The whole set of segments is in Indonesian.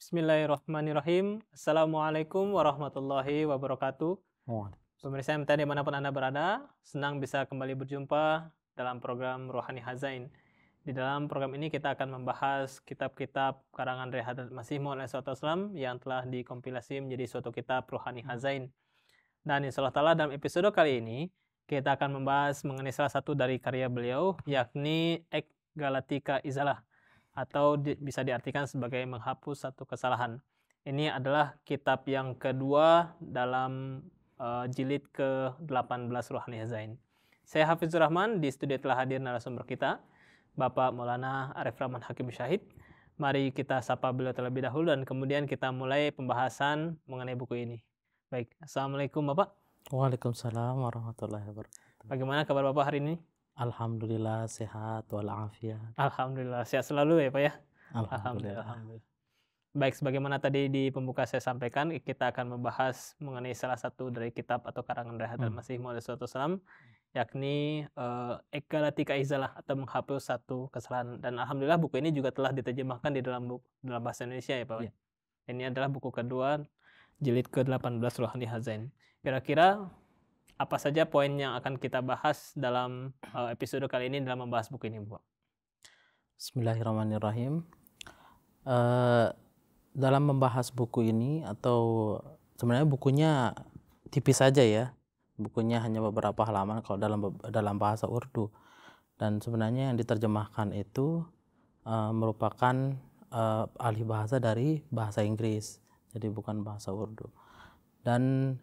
Bismillahirrahmanirrahim. Assalamualaikum warahmatullahi wabarakatuh. Oh, Pemirsa MTA dimanapun Anda berada, senang bisa kembali berjumpa dalam program Rohani Hazain. Di dalam program ini kita akan membahas kitab-kitab karangan dari Hadrat Masih Maud SAW yang telah dikompilasi menjadi suatu kitab Rohani Hazain. Dan insya Allah ta'ala dalam episode kali ini, kita akan membahas mengenai salah satu dari karya beliau, yakni Ek Galatika Izalah, atau bisa diartikan sebagai menghapus satu kesalahan. Ini adalah kitab yang kedua dalam jilid ke-18 Rohani Hazain. Saya Hafizur Rahman, di studio telah hadir narasumber kita, Bapak Maulana Arif Rahman Hakim Syahid. Mari kita sapa beliau terlebih dahulu dan kemudian kita mulai pembahasan mengenai buku ini. Baik, Assalamualaikum Bapak. Waalaikumsalam warahmatullahi wabarakatuh. Bagaimana kabar Bapak hari ini? Alhamdulillah sehat walafiat. Alhamdulillah, sehat selalu ya Pak ya? Alhamdulillah. Baik, sebagaimana tadi di pembuka saya sampaikan, kita akan membahas mengenai salah satu dari kitab atau karangan dari Hadrat Masih Maud SAW, yakni Ek Galatika Izalah, atau menghapus satu kesalahan. Dan alhamdulillah buku ini juga telah diterjemahkan di dalam bahasa Indonesia ya Pak. Ya. Ini adalah buku kedua jilid ke-18 Rohani Hazain. Kira-kira apa saja poin yang akan kita bahas dalam episode kali ini dalam membahas buku ini, Bu? Bismillahirrahmanirrahim. Dalam membahas buku ini, atau sebenarnya bukunya tipis saja ya, bukunya hanya beberapa halaman kalau dalam bahasa Urdu, dan sebenarnya yang diterjemahkan itu merupakan alih bahasa dari bahasa Inggris, jadi bukan bahasa Urdu. Dan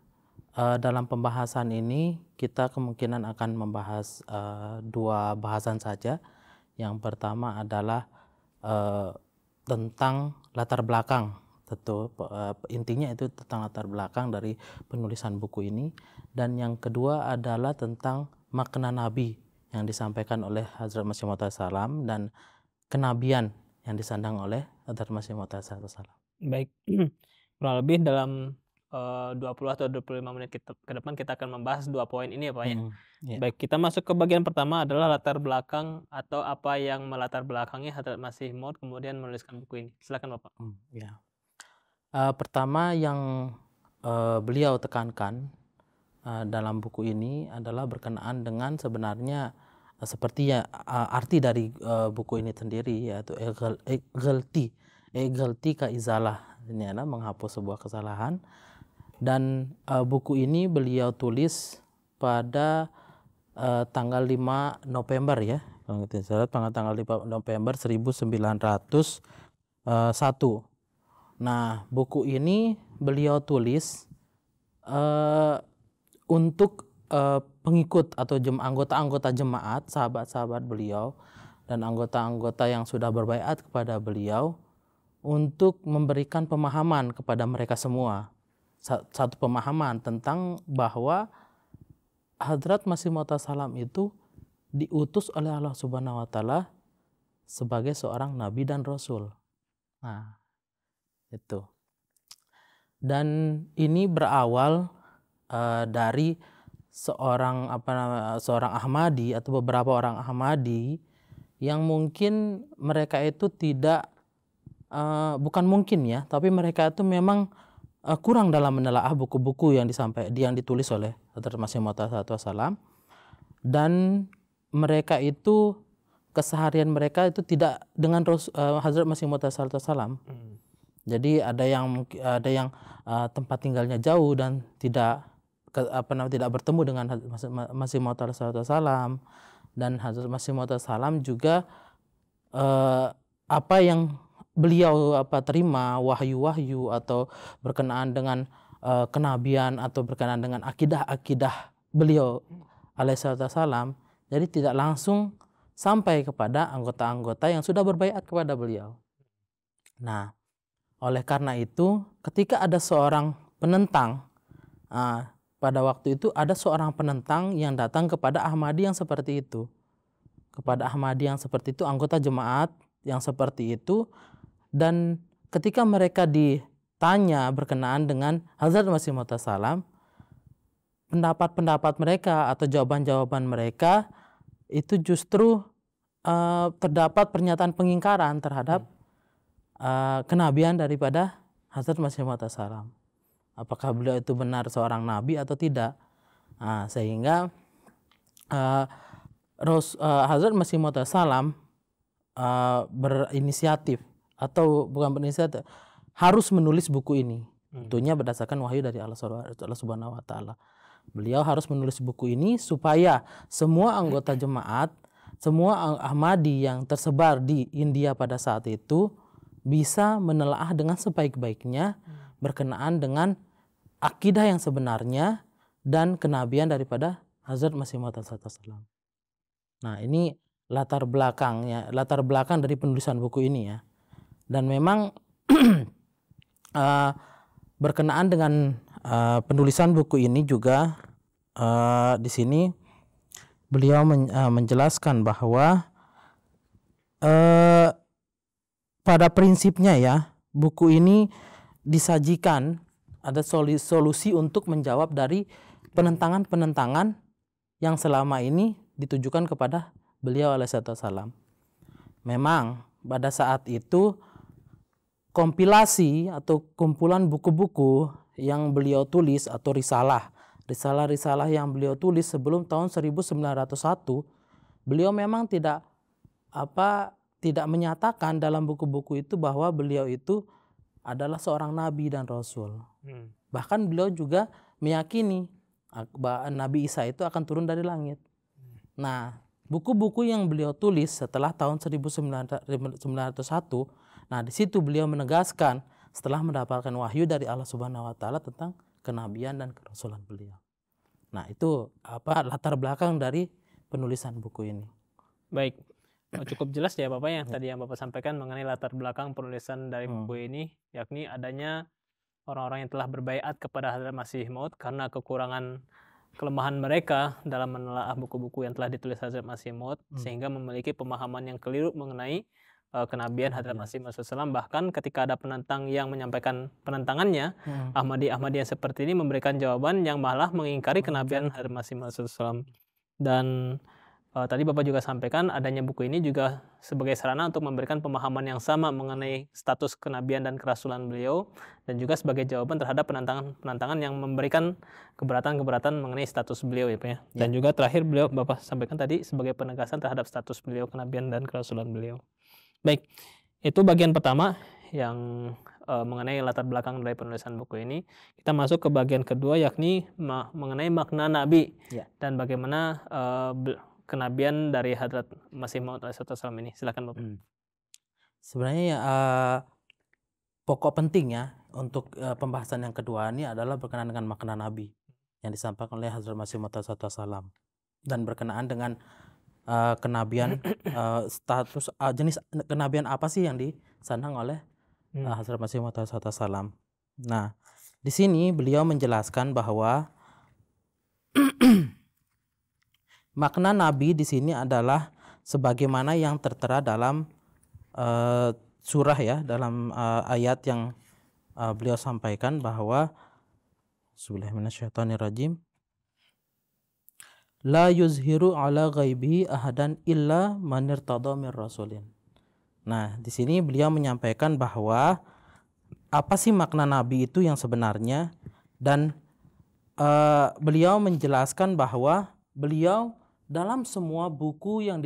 dalam pembahasan ini kita kemungkinan akan membahas dua bahasan saja. Yang pertama adalah tentang latar belakang, tentu intinya itu tentang latar belakang dari penulisan buku ini. Dan yang kedua adalah tentang makna Nabi yang disampaikan oleh Hazrat Masih Maud SAW dan kenabian yang disandang oleh Hazrat Masih Maud SAW. Baik, kurang lebih dalam 20 atau 25 menit ke depan kita akan membahas dua poin ini ya Pak ya. Ya. Baik, kita masuk ke bagian pertama adalah latar belakang atau apa yang melatar belakangi Hadrat Masih Maud kemudian menuliskan buku ini. Silakan Bapak. Ya. Pertama yang beliau tekankan dalam buku ini adalah berkenaan dengan sebenarnya seperti ya arti dari buku ini sendiri, yaitu Galatika Izalah, ini adalah menghapus sebuah kesalahan. Dan buku ini beliau tulis pada tanggal 5 November ya, kalau tidak salah tanggal 5 November 1901. Nah, buku ini beliau tulis untuk pengikut atau anggota-anggota jemaat, sahabat-sahabat beliau dan anggota-anggota yang sudah berbaiat kepada beliau, untuk memberikan pemahaman kepada mereka semua. Satu pemahaman tentang bahwa Hadrat Masih Maud SAW itu diutus oleh Allah Subhanahu wa Ta'ala sebagai seorang nabi dan rasul. Nah, itu. Dan ini berawal dari seorang Ahmadi atau beberapa orang Ahmadi yang mungkin mereka itu tidak bukan mungkin ya, tapi mereka itu memang kurang dalam menelaah buku-buku yang ditulis oleh Hadrat Masih Maud SAW, dan mereka itu keseharian mereka itu tidak dengan Hadrat Masih Maud SAW. Jadi ada yang tempat tinggalnya jauh dan tidak bertemu dengan Hadrat Masih Maud SAW, dan Hadrat Masih Maud SAW juga apa yang beliau terima wahyu-wahyu atau berkenaan dengan kenabian atau berkenaan dengan akidah beliau alaihissalam, jadi tidak langsung sampai kepada anggota-anggota yang sudah berbaiat kepada beliau. Nah, oleh karena itu ketika ada seorang penentang, pada waktu itu ada seorang penentang yang datang kepada Ahmadi yang seperti itu, anggota jemaat yang seperti itu. Dan ketika mereka ditanya berkenaan dengan Hazrat Masih Maud SAW, pendapat-pendapat mereka atau jawaban-jawaban mereka itu justru terdapat pernyataan pengingkaran terhadap kenabian daripada Hazrat Masih Maud salam. Apakah beliau itu benar seorang nabi atau tidak? Sehingga Hazrat Masih Maud salam berinisiatif, atau bukan berinisiatif, harus menulis buku ini. Tentunya berdasarkan wahyu dari Allah Subhanahu wa taala. Beliau harus menulis buku ini supaya semua anggota jemaat, semua Ahmadi yang tersebar di India pada saat itu bisa menelaah dengan sebaik-baiknya berkenaan dengan akidah yang sebenarnya dan kenabian daripada Hazrat Masih Maud salam. Nah, ini latar belakang dari penulisan buku ini ya. Dan memang berkenaan dengan penulisan buku ini juga di sini beliau menjelaskan bahwa pada prinsipnya ya, buku ini disajikan ada solusi untuk menjawab dari penentangan-penentangan yang selama ini ditujukan kepada beliau alaihissalam. Memang pada saat itu kompilasi atau kumpulan buku-buku yang beliau tulis atau risalah yang beliau tulis sebelum tahun 1901, beliau memang tidak menyatakan dalam buku-buku itu bahwa beliau itu adalah seorang nabi dan rasul. Bahkan beliau juga meyakini bahwa Nabi Isa itu akan turun dari langit. Nah, buku-buku yang beliau tulis setelah tahun 1901, nah di situ beliau menegaskan setelah mendapatkan wahyu dari Allah Subhanahu wa taala tentang kenabian dan kerasulan beliau. Nah, itu latar belakang dari penulisan buku ini. Baik. Cukup jelas ya Bapak yang tadi yang Bapak sampaikan mengenai latar belakang penulisan dari buku ini, yakni adanya orang-orang yang telah berbaiat kepada Hazrat Masih Maud karena kelemahan mereka dalam menelaah buku-buku yang telah ditulis Hazrat Masih Maud, sehingga memiliki pemahaman yang keliru mengenai kenabian Hazrat Masih Maud SAW. Bahkan ketika ada penentang yang menyampaikan penentangannya, Ahmadi yang seperti ini memberikan jawaban yang malah mengingkari kenabian Hazrat Masih Maud SAW. Dan tadi Bapak juga sampaikan adanya buku ini juga sebagai sarana untuk memberikan pemahaman yang sama mengenai status kenabian dan kerasulan beliau, dan juga sebagai jawaban terhadap penentangan yang memberikan keberatan mengenai status beliau ya Pak ya. Dan juga terakhir Bapak sampaikan tadi sebagai penegasan terhadap status beliau, kenabian dan kerasulan beliau. Baik, itu bagian pertama yang mengenai latar belakang dari penulisan buku ini. Kita masuk ke bagian kedua, yakni mengenai makna nabi dan bagaimana kenabian dari Hadrat Masih Maud alaihissalam ini. Silakan Bapak. Sebenarnya pokok penting ya untuk pembahasan yang kedua ini adalah berkenaan dengan makna nabi yang disampaikan oleh Hadrat Masih Maud alaihissalam, dan berkenaan dengan kenabian, status jenis kenabian apa sih yang disandang oleh Hazrat Masih Maud alaihissalam. Nah, di sini beliau menjelaskan bahwa makna nabi di sini adalah sebagaimana yang tertera dalam surah ya, dalam ayat yang beliau sampaikan bahwa Bismillahirrahmanirrahim. La yuzhiru ala ghaibihi ahadan illa man irtada mir rasulin. Nah, di sini beliau menyampaikan bahwa apa sih makna nabi itu yang sebenarnya, dan beliau menjelaskan bahwa beliau dalam semua buku yang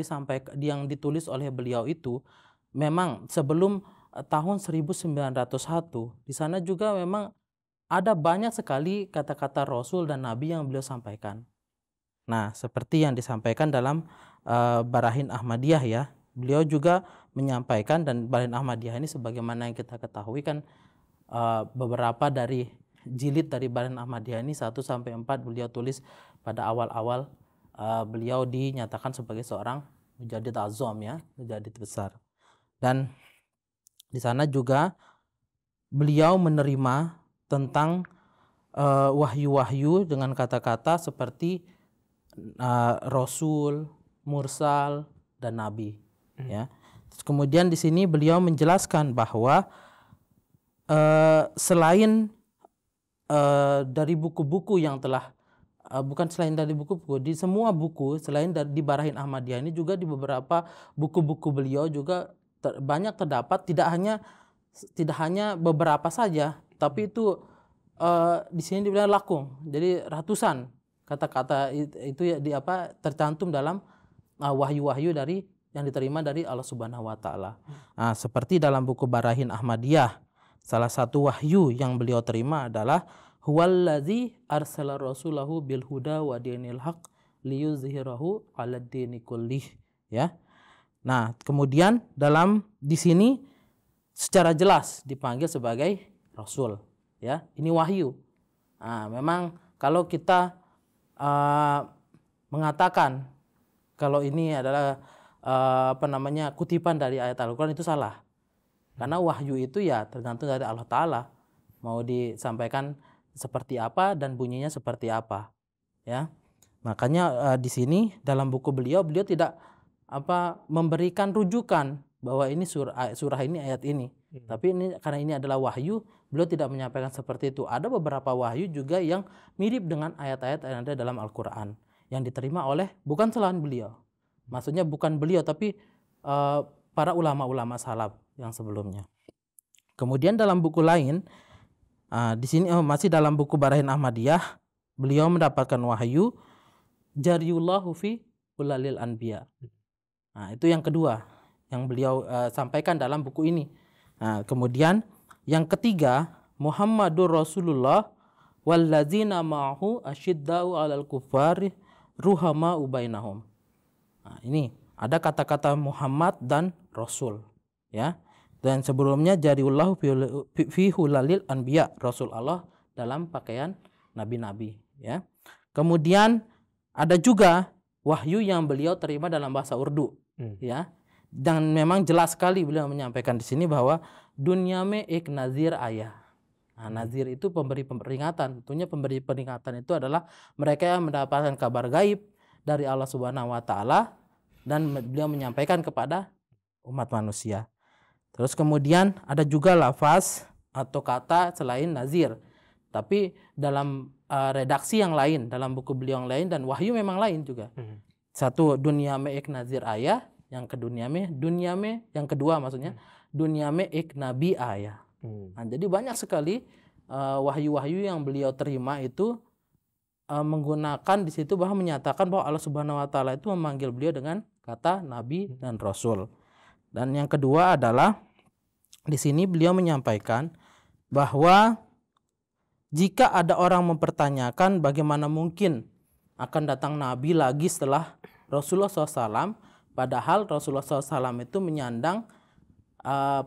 ditulis oleh beliau itu memang sebelum tahun 1901 di sana juga memang ada banyak sekali kata-kata Rasul dan Nabi yang beliau sampaikan. Nah, seperti yang disampaikan dalam Barahin Ahmadiyah ya, beliau juga menyampaikan, dan Barahin Ahmadiyah ini sebagaimana yang kita ketahui kan beberapa dari jilid dari Barahin Ahmadiyah ini 1-4 beliau tulis pada awal-awal beliau dinyatakan sebagai seorang mujadid azam ya, mujadid besar. Dan di sana juga beliau menerima tentang wahyu-wahyu dengan kata-kata seperti rasul, mursal, dan nabi ya. Terus kemudian di sini beliau menjelaskan bahwa selain dari buku-buku yang telah selain dari buku-buku, di semua buku selain di Barahin Ahmadiyah ini juga di beberapa buku-buku beliau juga banyak terdapat, tidak hanya tidak hanya beberapa saja, tapi itu di sini dibilang lakung, jadi ratusan kata-kata itu ya tercantum dalam wahyu-wahyu dari yang diterima dari Allah Subhanahu wa taala. Nah, seperti dalam buku Barahin Ahmadiyah, salah satu wahyu yang beliau terima adalah huwallazi arsala rasulahu bil huda wa dinil haq liyuzhirahu 'alad dini kullih, ya. Nah, kemudian di sini secara jelas dipanggil sebagai rasul, ya. Ini wahyu. Nah, memang kalau kita mengatakan kalau ini adalah kutipan dari ayat Al-Quran, itu salah. Karena wahyu itu ya tergantung dari Allah Ta'ala, mau disampaikan seperti apa dan bunyinya seperti apa, ya. Makanya di sini dalam buku beliau tidak memberikan rujukan bahwa ini surah ini ayat ini. Tapi ini karena ini adalah wahyu, beliau tidak menyampaikan seperti itu. Ada beberapa wahyu juga yang mirip dengan ayat-ayat yang ada dalam Al-Quran yang diterima oleh bukan selain beliau. Maksudnya bukan beliau tapi para ulama-ulama salaf yang sebelumnya. Kemudian dalam buku lain, di sini masih dalam buku Barahin Ahmadiyah, beliau mendapatkan wahyu Jariyullahu fi ulalil anbiya. Nah, itu yang kedua yang beliau sampaikan dalam buku ini. Nah, kemudian yang ketiga, Muhammadur Rasulullah wallazina ma'ahu asyiddau 'alal kuffari ruhama ubainahum. Nah, ini ada kata-kata Muhammad dan Rasul, ya. Dan sebelumnya Jariyullahu fi hulalil anbiya, Rasul Allah dalam pakaian nabi-nabi, ya. Kemudian ada juga wahyu yang beliau terima dalam bahasa Urdu, ya. Dan memang jelas sekali beliau menyampaikan di sini bahwa dunya me ik nazir ayah. Nah, nazir itu pemberi peringatan. Tentunya pemberi peringatan itu adalah mereka yang mendapatkan kabar gaib dari Allah Subhanahu wa taala dan beliau menyampaikan kepada umat manusia. Terus kemudian ada juga lafaz atau kata selain nazir, tapi dalam redaksi yang lain, dalam buku beliau yang lain, dan wahyu memang lain juga. Satu dunia me ik nazir ayah, yang kedua yang kedua maksudnya dunia me ik nabi ayah. Nah, jadi banyak sekali wahyu-wahyu yang beliau terima itu menggunakan di situ bahwa menyatakan bahwa Allah Subhanahu wa taala itu memanggil beliau dengan kata nabi dan rasul. Dan yang kedua adalah di sini beliau menyampaikan bahwa jika ada orang mempertanyakan bagaimana mungkin akan datang nabi lagi setelah Rasulullah SAW, padahal Rasulullah SAW itu menyandang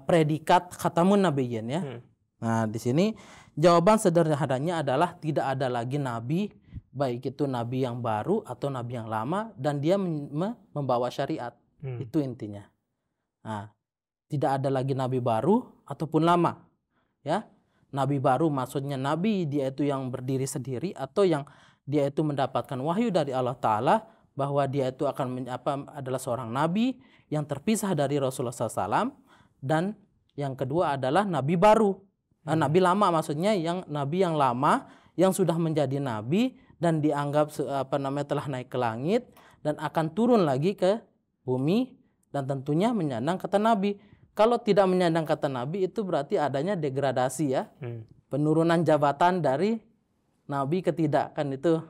predikat khatamun nabiyyin, ya. Nah, di sini jawaban sederhananya adalah tidak ada lagi nabi, baik itu nabi yang baru atau nabi yang lama, dan dia membawa syariat. Itu intinya. Nah, tidak ada lagi nabi baru ataupun lama, ya. Nabi baru maksudnya nabi dia itu yang berdiri sendiri atau yang dia itu mendapatkan wahyu dari Allah Ta'ala bahwa dia itu adalah seorang nabi yang terpisah dari Rasulullah SAW. Dan yang kedua adalah nabi baru, nabi lama maksudnya yang nabi yang lama yang sudah menjadi nabi dan dianggap telah naik ke langit dan akan turun lagi ke bumi dan tentunya menyandang kata nabi. Kalau tidak menyandang kata nabi itu berarti adanya degradasi, ya. Penurunan jabatan dari nabi ke tidak, kan itu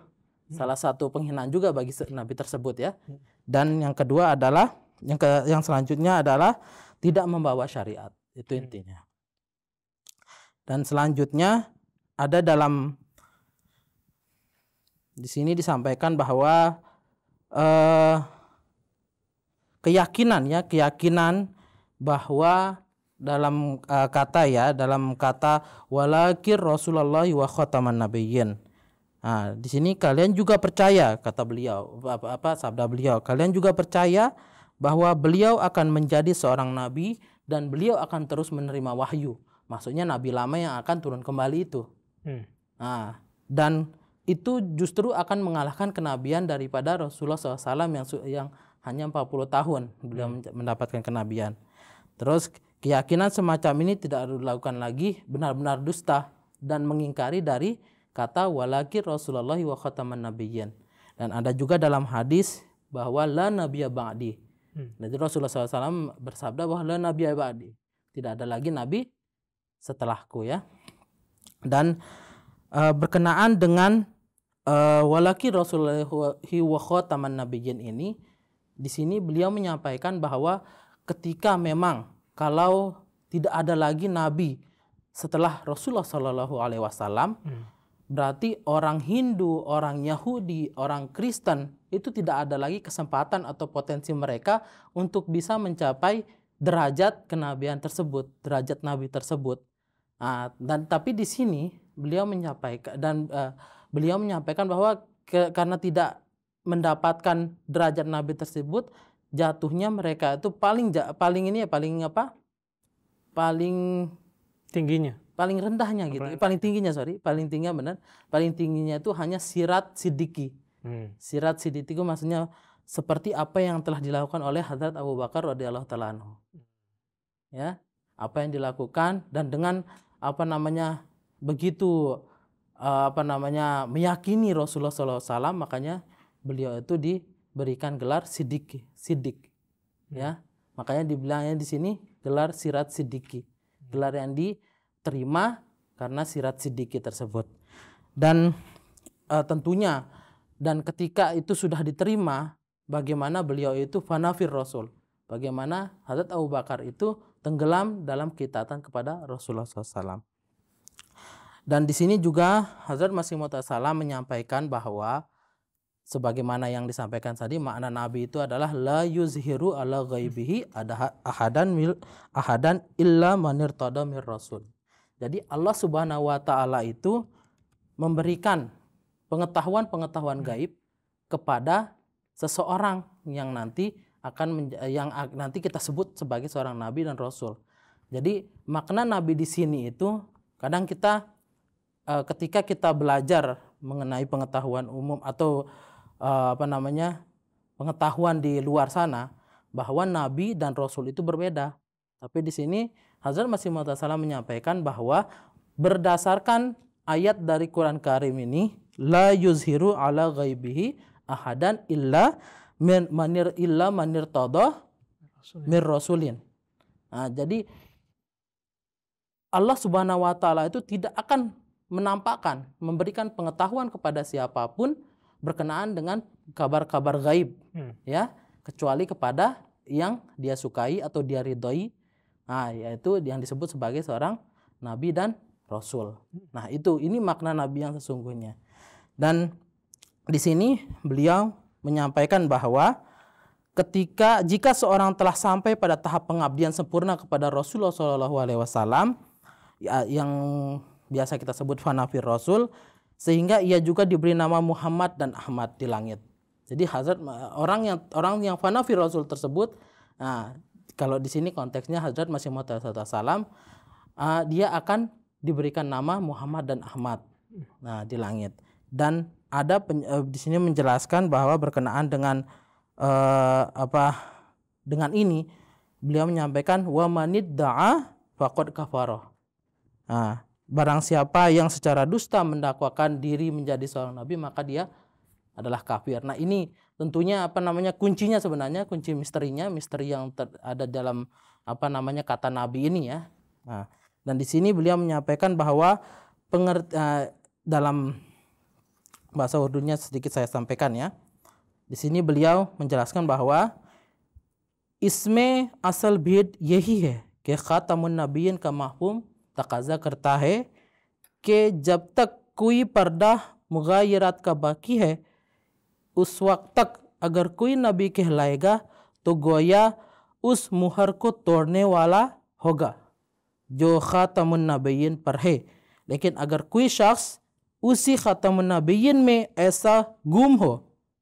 salah satu penghinaan juga bagi nabi tersebut, ya. Dan yang kedua adalah yang selanjutnya adalah tidak membawa syariat. Itu intinya. Dan selanjutnya ada di sini disampaikan bahwa keyakinan bahwa dalam kata walakir Rasulullah wa khataman nabiyyin. Nah, di sini kalian juga percaya, kata beliau, sabda beliau, kalian juga percaya bahwa beliau akan menjadi seorang nabi dan beliau akan terus menerima wahyu. Maksudnya nabi lama yang akan turun kembali itu. Nah, dan itu justru akan mengalahkan kenabian daripada Rasulullah SAW yang hanya 40 tahun beliau mendapatkan kenabian. Terus keyakinan semacam ini tidak dilakukan lagi, benar-benar dusta dan mengingkari dari kata walakir Rasulullah wa khataman nabiyyin. Dan ada juga dalam hadis bahwa la nabiyya ba'di. Jadi Rasulullah SAW bersabda bahwa la nabiyya ba'di, tidak ada lagi nabi setelahku ya. Dan berkenaan dengan walaki Rasulullahi wa khataman nabiyyin ini, di sini beliau menyampaikan bahwa ketika memang kalau tidak ada lagi nabi setelah Rasulullah Shallallahu Alaihi Wasallam, berarti orang Hindu, orang Yahudi, orang Kristen itu tidak ada lagi kesempatan atau potensi mereka untuk bisa mencapai derajat kenabian tersebut, derajat nabi tersebut. Dan tapi di sini beliau menyampaikan bahwa karena tidak mendapatkan derajat nabi tersebut, jatuhnya mereka itu paling rendahnya gitu. Paling tingginya itu hanya sirat siddiqi. Sirat siddiqi itu maksudnya seperti apa yang telah dilakukan oleh Hadrat Abu Bakar radhiyallahu taala anhu. Ya, apa yang dilakukan dan dengan begitu meyakini Rasulullah SAW, makanya beliau itu diberikan gelar siddiq. Ya, makanya dibilangnya di sini gelar sirat siddiqi, gelar yang diterima karena sirat siddiqi tersebut. Dan tentunya dan ketika itu sudah diterima, bagaimana beliau itu fanafir Rasul, bagaimana Hadrat Abu Bakar itu tenggelam dalam ketaatan kepada Rasulullah SAW. Dan di sini juga Hazrat Masih Maud Salam menyampaikan bahwa sebagaimana yang disampaikan tadi, makna Nabi itu adalah la yuzhiru ala ghaibihi ahadan illa manirtada mir rasul. Jadi Allah Subhanahu wa taala itu memberikan pengetahuan gaib kepada seseorang yang nanti nanti kita sebut sebagai seorang nabi dan rasul. Jadi makna nabi di sini itu kadang kita ketika kita belajar mengenai pengetahuan umum atau pengetahuan di luar sana, bahwa nabi dan rasul itu berbeda. Tapi di sini Hazrat Masih Maud Salam menyampaikan bahwa berdasarkan ayat dari Quran Karim ini, la yuzhiru ala ghaibihi ahadan illa manirtada mir rasulin. Jadi Allah Subhanahu wa taala itu tidak akan menampakkan, memberikan pengetahuan kepada siapapun berkenaan dengan kabar-kabar gaib, ya, kecuali kepada yang dia sukai atau dia ridhoi, yaitu yang disebut sebagai seorang nabi dan rasul. Nah, ini makna nabi yang sesungguhnya. Dan di sini beliau menyampaikan bahwa jika seorang telah sampai pada tahap pengabdian sempurna kepada Rasulullah SAW, yang biasa kita sebut fanafir Rasul, sehingga ia juga diberi nama Muhammad dan Ahmad di langit. Jadi Hazrat orang yang fanafir Rasul tersebut, kalau di sini konteksnya Hazrat Masih Maud Salam, dia akan diberikan nama Muhammad dan Ahmad di langit. Dan ada di sini menjelaskan bahwa berkenaan dengan dengan ini beliau menyampaikan wa manid da'a faqad kafara. Barang siapa yang secara dusta mendakwakan diri menjadi seorang nabi, maka dia adalah kafir. Nah, ini tentunya kuncinya sebenarnya, kunci misteri yang ada dalam kata nabi ini ya. Dan di sini beliau menyampaikan bahwa dalam bahasa Urdunya sedikit saya sampaikan ya. Di sini beliau menjelaskan bahwa isme asal bid यही है कि खातमुन नबीयीन का महफूम तकाजा करता है कि जब तक कोई पर्दा मुगायरात का बाकी है उस वक्त तक अगर कोई नबी कहलाएगा तो गोया उस मुहर को तोड़ने वाला होगा जो खातमुन नबीयीन पर है। लेकिन अगर कोई शख्स उसी खातमुन नबीयीन में ऐसा गुम हो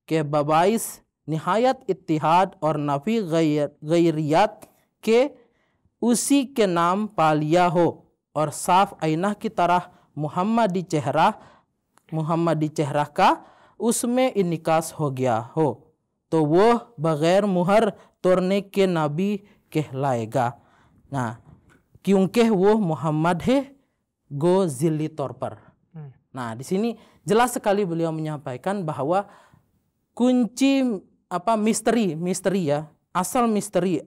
कि बबाइस निहायत इत्तिहाद और नफी गैरियत के उसी के नाम पा लिया हो और साफ आईना की तरह मुहम्मदी चेहरा का उसमें इनिकास हो गया हो तो वो बगैर मुहर तोड़ने के नबी कहलाएगा। क्योंकि वो मोहम्मद है गो जिल्ली तौर पर। Di sini jelas sekali beliau menyampaikan bahwa kunci misteri ya, asal misteri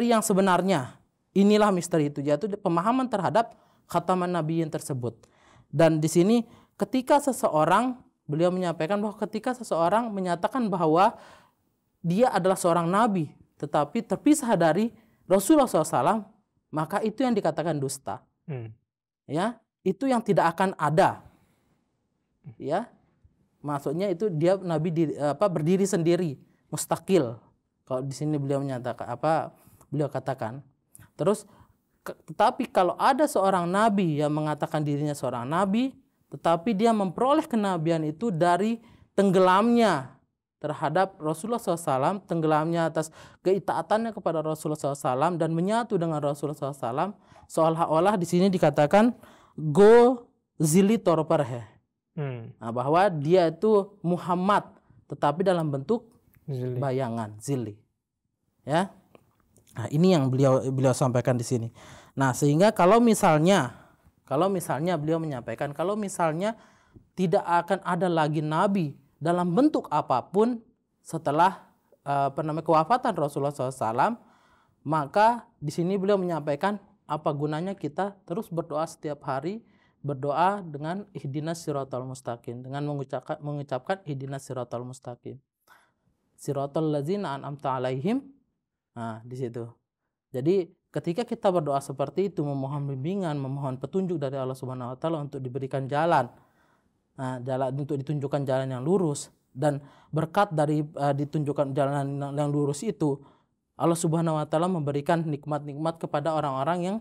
yang sebenarnya inilah misteri itu, yaitu pemahaman terhadap khataman nabiyyin tersebut. Dan di sini ketika seseorang, beliau menyampaikan bahwa ketika seseorang menyatakan bahwa dia adalah seorang nabi tetapi terpisah dari Rasulullah SAW, maka itu yang dikatakan dusta. Ya, itu yang tidak akan ada. Ya, maksudnya itu dia nabi berdiri sendiri, mustakil. Kalau di sini beliau menyatakan beliau katakan. Terus tetapi kalau ada seorang nabi yang mengatakan dirinya seorang nabi, tetapi dia memperoleh kenabian itu dari tenggelamnya terhadap Rasulullah SAW, tenggelamnya atas keitaatannya kepada Rasulullah SAW dan menyatu dengan Rasulullah SAW, seolah-olah di sini dikatakan go zili torperhe, bahwa dia itu Muhammad, tetapi dalam bentuk zili. Bayangan zili, ya. Nah, ini yang beliau sampaikan di sini. Nah, sehingga kalau misalnya beliau menyampaikan kalau misalnya tidak akan ada lagi nabi dalam bentuk apapun setelah kewafatan Rasulullah SAW, maka di sini beliau menyampaikan apa gunanya kita terus berdoa setiap hari, berdoa dengan ihdinas siratal mustaqim, dengan mengucapkan ihdinas siratal mustaqim, siratal ladzina an'amta alaihim. Nah, di situ. Jadi ketika kita berdoa seperti itu, memohon bimbingan, memohon petunjuk dari Allah Subhanahu wa taala untuk diberikan jalan. Nah, untuk ditunjukkan jalan yang lurus, dan berkat dari ditunjukkan jalan yang lurus itu, Allah Subhanahu wa taala memberikan nikmat-nikmat kepada orang-orang yang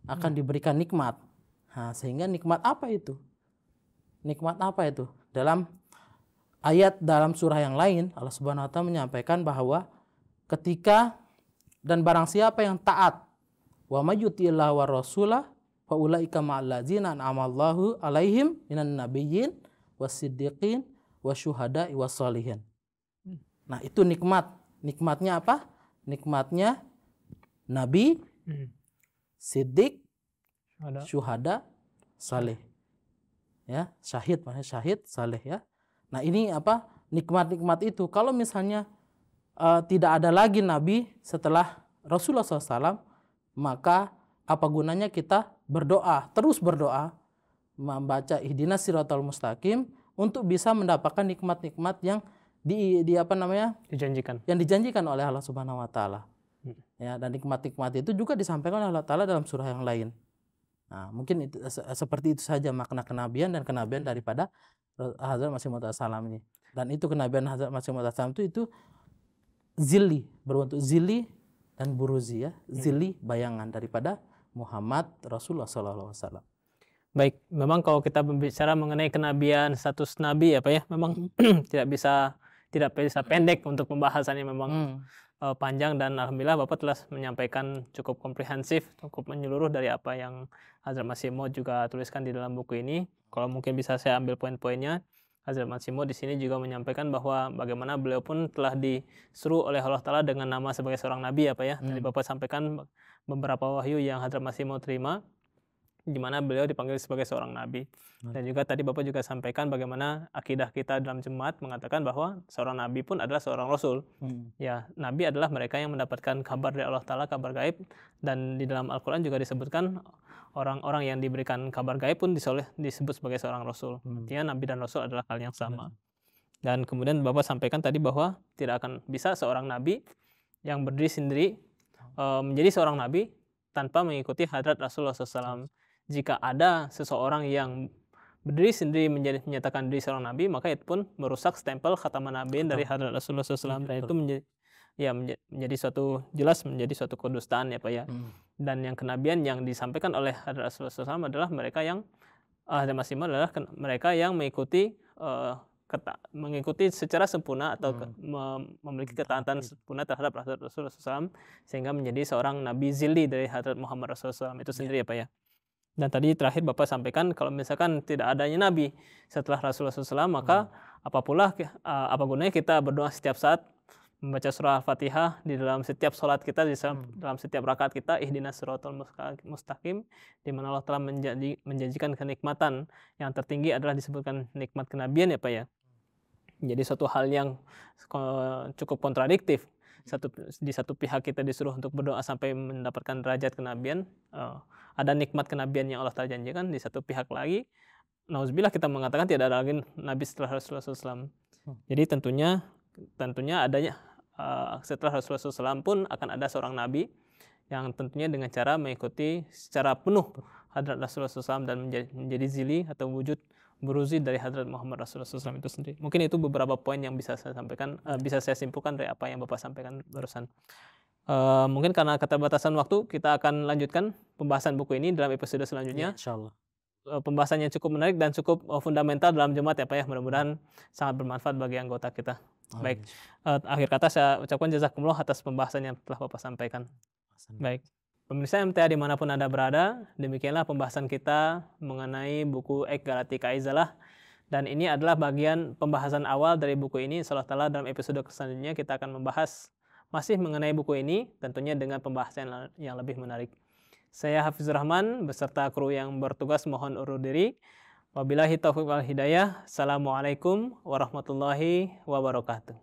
akan diberikan nikmat. Nah, sehingga nikmat apa itu? Nikmat apa itu? Dalam ayat dalam surah yang lain Allah Subhanahu wa taala menyampaikan bahwa ketika dan barang siapa yang taat wa mayyutiillah wa rasulah faulaika ma'allazina an'amallahu alaihim minan nabiyyin wasiddiqin wasyuhada'i wassalihin. Nah, itu nikmat. Nikmatnya apa? Nikmatnya nabi, siddiq, syuhada, saleh. Ya, syahid, saleh ya. Nah, ini apa? Nikmat-nikmat itu. Kalau misalnya tidak ada lagi nabi setelah Rasulullah SAW, maka apa gunanya kita berdoa, terus berdoa, membaca ihdinas siratal mustaqim untuk bisa mendapatkan nikmat-nikmat yang dijanjikan. Yang dijanjikan oleh Allah Subhanahu wa taala. Ya, dan nikmat-nikmat itu juga disampaikan oleh Allah taala dalam surah yang lain. Nah, mungkin itu, seperti itu saja makna kenabian dan kenabian daripada Hazrat Masih Maud Salam ini. Dan itu kenabian Hazrat Masih Maud Salam itu zilli, berbentuk zilli dan buruzi, ya. Zilli bayangan daripada Muhammad Rasulullah SAW. Baik, memang kalau kita berbicara mengenai kenabian, status nabi ya Pak ya, memang tidak bisa pendek untuk pembahasannya, memang panjang, dan alhamdulillah Bapak telah menyampaikan cukup komprehensif, cukup menyeluruh dari apa yang Hazrat Masih Maud juga tuliskan di dalam buku ini. Kalau mungkin bisa saya ambil poin-poinnya. Hazrat Masih Maud di sini juga menyampaikan bahwa bagaimana beliau pun telah disuruh oleh Allah Ta'ala dengan nama sebagai seorang nabi ya Pak ya. Tadi Bapak sampaikan beberapa wahyu yang Hazrat Masih Maud terima, di mana beliau dipanggil sebagai seorang nabi. Dan juga tadi Bapak juga sampaikan bagaimana akidah kita dalam jemaat mengatakan bahwa seorang nabi pun adalah seorang rasul. Ya, nabi adalah mereka yang mendapatkan kabar dari Allah Ta'ala, kabar gaib, dan di dalam Al-Quran juga disebutkan orang-orang yang diberikan kabar gaib pun disebut sebagai seorang rasul. Artinya nabi dan rasul adalah hal yang sama. Dan kemudian Bapak sampaikan tadi bahwa tidak akan bisa seorang nabi yang berdiri sendiri menjadi seorang nabi tanpa mengikuti hadrat Rasulullah SAW. Jika ada seseorang yang berdiri sendiri menyatakan diri seorang nabi, maka itu pun merusak stempel khataman nabiin dari hadrat Rasulullah SAW, dan itu menjadi suatu kedustaan ya Pak ya. Dan yang kenabian yang disampaikan oleh hadrat Rasulullah SAW adalah mereka yang Masih Maud adalah mereka yang mengikuti secara sempurna atau memiliki ketaatan sempurna terhadap hadrat Rasulullah SAW, sehingga menjadi seorang nabi zilli dari hadrat Muhammad Rasulullah SAW itu sendiri ya Pak ya. Dan tadi terakhir Bapak sampaikan kalau misalkan tidak adanya nabi setelah Rasulullah SAW, maka apa gunanya kita berdoa setiap saat, membaca surah Al-Fatihah di dalam setiap sholat kita, dalam setiap rakaat kita, ihdinas siratal mustaqim, di mana Allah telah menjanjikan kenikmatan yang tertinggi adalah disebutkan nikmat kenabian ya Pak ya. Jadi suatu hal yang cukup kontradiktif Di satu pihak kita disuruh untuk berdoa sampai mendapatkan derajat kenabian, ada nikmat kenabian yang Allah Ta'ala janjikan. Di satu pihak lagi, nauzubillah, kita mengatakan tidak ada lagi nabi setelah Rasulullah SAW. Jadi tentunya adanya setelah Rasulullah SAW pun akan ada seorang nabi yang tentunya dengan cara mengikuti secara penuh hadrat Rasulullah SAW dan menjadi zili atau wujud beruzi dari hadrat Muhammad Rasulullah SAW itu sendiri. Mungkin itu beberapa poin yang bisa saya sampaikan, bisa saya simpulkan dari apa yang Bapak sampaikan barusan. Mungkin karena keterbatasan waktu, kita akan lanjutkan pembahasan buku ini dalam episode selanjutnya. Insyaallah. Pembahasannya cukup menarik dan cukup fundamental dalam jemaat ya Pak ya. Mudah-mudahan sangat bermanfaat bagi anggota kita. Baik, akhir kata saya ucapkan jazakumullah atas pembahasan yang telah Bapak sampaikan. Baik, pemirsa MTA dimanapun Anda berada, demikianlah pembahasan kita mengenai buku Ek Galatika Izalah. Dan ini adalah bagian pembahasan awal dari buku ini. Insyaallah ta'ala dalam episode selanjutnya kita akan membahas masih mengenai buku ini, tentunya dengan pembahasan yang lebih menarik. Saya Hafizur Rahman beserta kru yang bertugas mohon undur diri. Wabillahi taufiq wal hidayah. Assalamualaikum warahmatullahi wabarakatuh.